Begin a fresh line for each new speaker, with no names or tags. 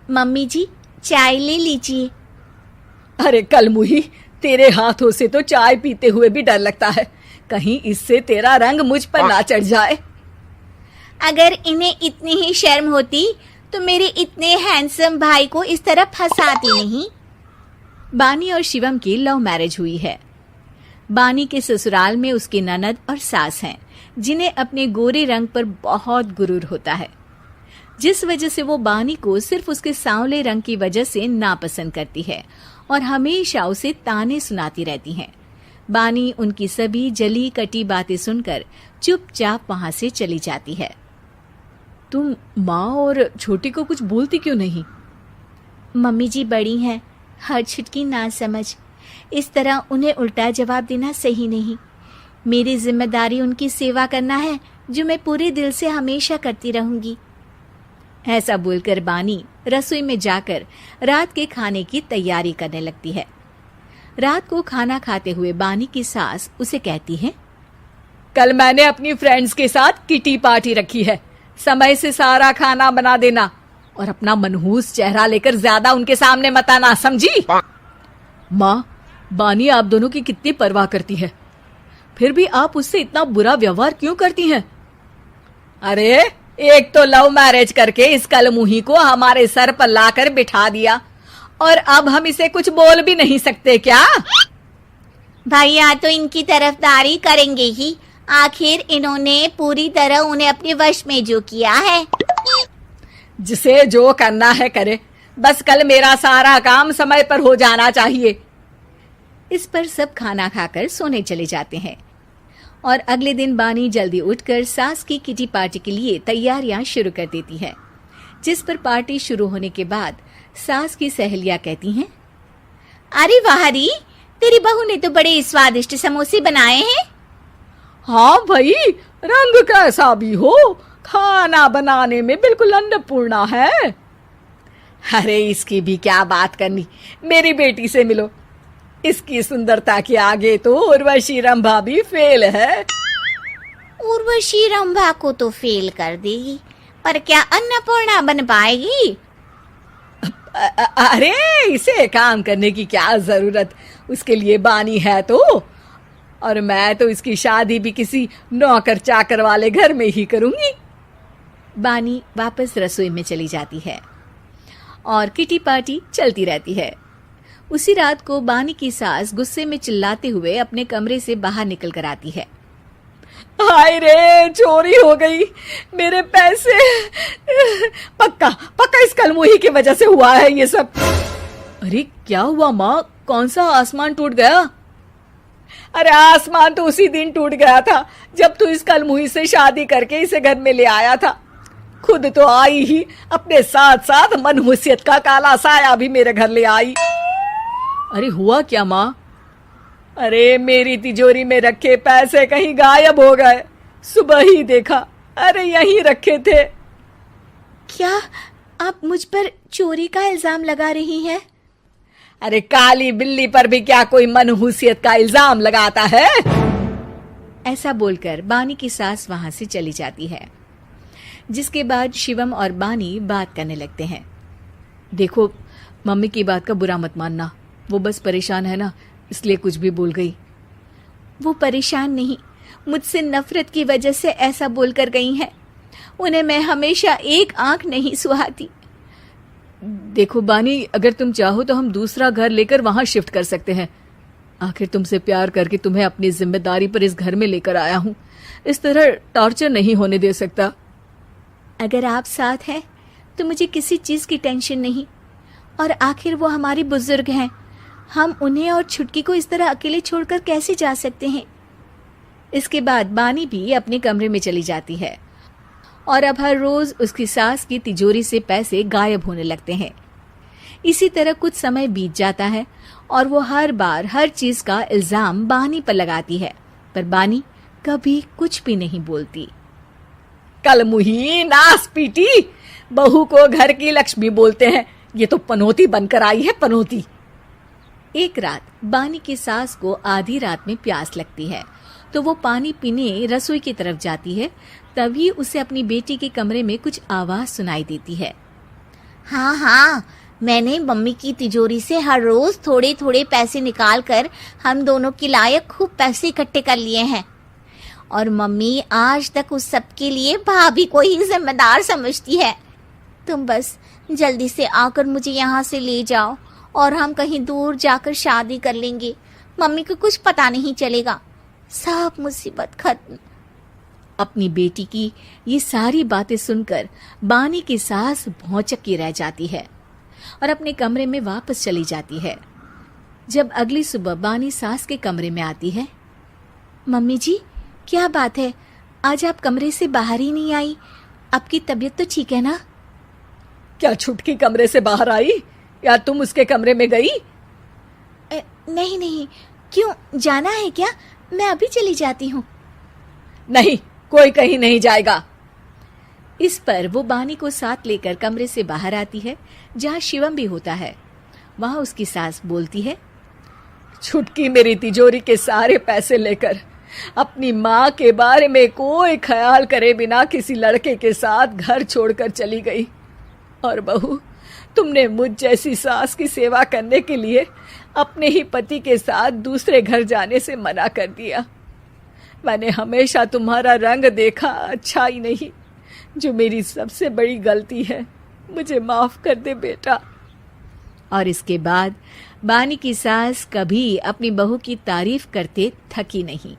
Mummy जी, चाय ले लीजिए।
अरे कलमुही, तेरे हाथों से तो चाय पीते हुए भी डर लगता है, कहीं इससे तेरा रंग मुझ पर ना चढ़ जाए।
अगर इन्हें इतनी ही शर्म होती तो मेरे इतने हैंडसम भाई को इस तरह फंसाती नहीं।
बानी और शिवम की लव मैरिज हुई है। बानी के ससुराल में उसकी ननद और सास हैं, जिन्हें अपने गोरे रंग पर बहुत गुरूर होता है, जिस वजह से वो बानी को सिर्फ उसके सांवले रंग की वजह से नापसंद करती है और हमेशा उसे ताने सुनाती रहती हैं। बानी उनकी सभी जली कटी बातें सुनकर चुपचाप वहां से चली जाती है।
तुम माँ और छोटी को कुछ बोलती क्यों नहीं?
मम्मी जी बड़ी हैं, हर छुटकी ना समझ, इस तरह उन्हें उल्टा जवाब देना सही नहीं। मेरी जिम्मेदारी उनकी सेवा करना है, जो मैं पूरे दिल से हमेशा करती रहूंगी।
ऐसा बोलकर बानी रसोई में जाकर रात के खाने की तैयारी करने लगती है। रात को खाना खाते हुए बानी की सास उसे कहती है,
कल मैंने अपनी फ्रेंड्स के साथ किटी पार्टी रखी है, समय से सारा खाना बना देना और अपना मनहूस चेहरा लेकर ज्यादा उनके सामने मत आना, समझी? माँ, बानी आप दोनों की कितनी परवाह करती है, फिर भी आप उससे इतना बुरा व्यवहार क्यों करती हैं? अरे एक तो लव मैरिज करके इस कलमुही को हमारे सर पर लाकर बिठा दिया और अब हम इसे कुछ बोल भी नहीं सकते क्या?
भैया तो इनकी तरफदारी करेंगे ही, आखिर इन्होंने पूरी तरह उन्हें अपने वश में जो किया है।
जिसे जो करना है करे, बस कल मेरा सारा काम समय पर हो जाना चाहिए।
इस पर सब खाना खाकर सोने चले जाते हैं और अगले दिन बानी जल्दी उठकर सास की किटी पार्टी के लिए तैयारियां शुरू कर देती है, जिस पर पार्टी शुरू होने के बाद सास की सहेलियां कहती हैं,
अरे वाह री, तेरी बहू ने तो बड़े स्वादिष्ट समोसे बनाए हैं।
हाँ भाई, रंग कैसा भी हो, खाना बनाने में बिल्कुल अन्नपूर्णा है। अरे इसकी भी क्या बात करनी, मेरी बेटी से मिलो, इसकी सुंदरता के आगे तो उर्वशी रंभा भी फेल है।
उर्वशी रंभा को तो फेल कर देगी, पर क्या अन्नपूर्णा बन पाएगी?
अरे इसे काम करने की क्या जरूरत, उसके लिए बानी है तो, और मैं तो इसकी शादी भी किसी नौकर चाकर वाले घर में ही करूंगी।
बानी वापस रसोई में चली जाती है और किटी पार्टी चलती रहती है। उसी रात को बानी की सास गुस्से में चिल्लाते हुए अपने कमरे से बाहर निकल कर आती है।
हाय रे, चोरी हो गई, मेरे पैसे, पक्का पक्का इस कलमुही की वजह से हुआ है ये सब। अरे क्या हुआ माँ, कौन सा आसमान टूट गया? अरे आसमान तो उसी दिन टूट गया था जब तू इस कलमुही से शादी करके इसे घर में ले आया था। खुद तो आई ही, अपने साथ साथ मनहूसियत का काला साया भी मेरे घर ले आई। अरे हुआ क्या माँ? अरे मेरी तिजोरी में रखे पैसे कहीं गायब हो गए, सुबह ही देखा, अरे यहीं रखे थे।
क्या आप मुझ पर चोरी का इल्जाम लगा रही हैं?
अरे काली बिल्ली पर भी क्या कोई मनहूसियत का इल्जाम लगाता है?
ऐसा बोलकर बानी की सास वहां से चली जाती है, जिसके बाद शिवम और बानी बात करने लगते हैं।
देखो, मम्मी की बात का बुरा मत मानना, वो बस परेशान है ना, इसलिए कुछ भी बोल गई।
वो परेशान नहीं, मुझसे नफरत की वजह से ऐसा बोलकर गई हैं। उन्हें मैं हमेशा एक आंख नहीं सुहाती।
देखो बानी, अगर तुम चाहो तो हम दूसरा घर लेकर वहां शिफ्ट कर सकते हैं। आखिर तुमसे प्यार करके तुम्हें अपनी जिम्मेदारी पर इस घर में लेकर आया हूं, इस तरह टॉर्चर नहीं होने दे सकता।
अगर आप साथ हैं तो मुझे किसी चीज की टेंशन नहीं, और आखिर वो हमारी बुजुर्ग हैं, हम उन्हें और छुटकी को इस तरह अकेले छोड़कर कैसे जा सकते हैं।
इसके बाद बानी भी अपने कमरे में चली जाती है और अब हर रोज उसकी सास की तिजोरी से पैसे गायब होने लगते हैं। इसी तरह कुछ समय बीत जाता है और वो हर बार हर चीज का इल्जाम बानी पर लगाती है, पर बानी कभी कुछ भी नहीं बोलती।
कलमुही नास पीटी, बहू को घर की लक्ष्मी बोलते हैं, ये तो पनौती बनकर आई है, पनौती।
एक रात बानी की सास को आधी रात में प्यास लगती है, तो वो पानी पीने रसोई की तरफ जाती है। तभी उसे अपनी बेटी के कमरे में कुछ आवाज सुनाई देती है।
हाँ हाँ, मैंने मम्मी की तिजोरी से हर रोज थोड़े थोड़े पैसे निकाल कर हम दोनों के लायक खूब पैसे इकट्ठे कर लिए हैं। और मम्मी आज तक उस सब के लिए भाभी को ही जिम्मेदार समझती है। तुम बस जल्दी से आकर मुझे यहाँ से ले जाओ और हम कहीं दूर जाकर शादी कर लेंगे। मम्मी को कुछ पता नहीं चलेगा, सब मुसीबत खत्म।
अपनी बेटी की ये सारी बातें सुनकर बानी की सास भौंचक्की रह जाती है और अपने कमरे में वापस चली जाती है। जब अगली सुबह बानी सास के कमरे में आती है,
मम्मी जी, क्या बात है, आज आप कमरे से बाहर ही नहीं आई? आपकी तबीयत तो ठीक है ना?
क्या छुटकी कमरे से बाहर आई या तुम उसके कमरे में गई?
नहीं नहीं, क्यों, जाना है क्या? मैं अभी चली जाती हूँ।
नहीं, कोई कहीं नहीं जाएगा।
इस पर वो बानी को साथ लेकर कमरे से बाहर आती है, जहाँ शिवम भी होता है। वहां उसकी सास बोलती है,
छुटकी मेरी तिजोरी के सारे पैसे लेकर अपनी माँ के बारे में कोई ख्याल करे बिना किसी लड़के के साथ घर छोड़कर चली गई। और बहू, तुमने मुझ जैसी सास की सेवा करने के लिए अपने ही पति के साथ दूसरे घर जाने से मना कर दिया। मैंने हमेशा तुम्हारा रंग देखा अच्छा ही नहीं, जो मेरी सबसे बड़ी गलती है। मुझे माफ कर दे बेटा।
और इसके बाद बानी की सास कभी अपनी बहू की तारीफ करते थकी नहीं।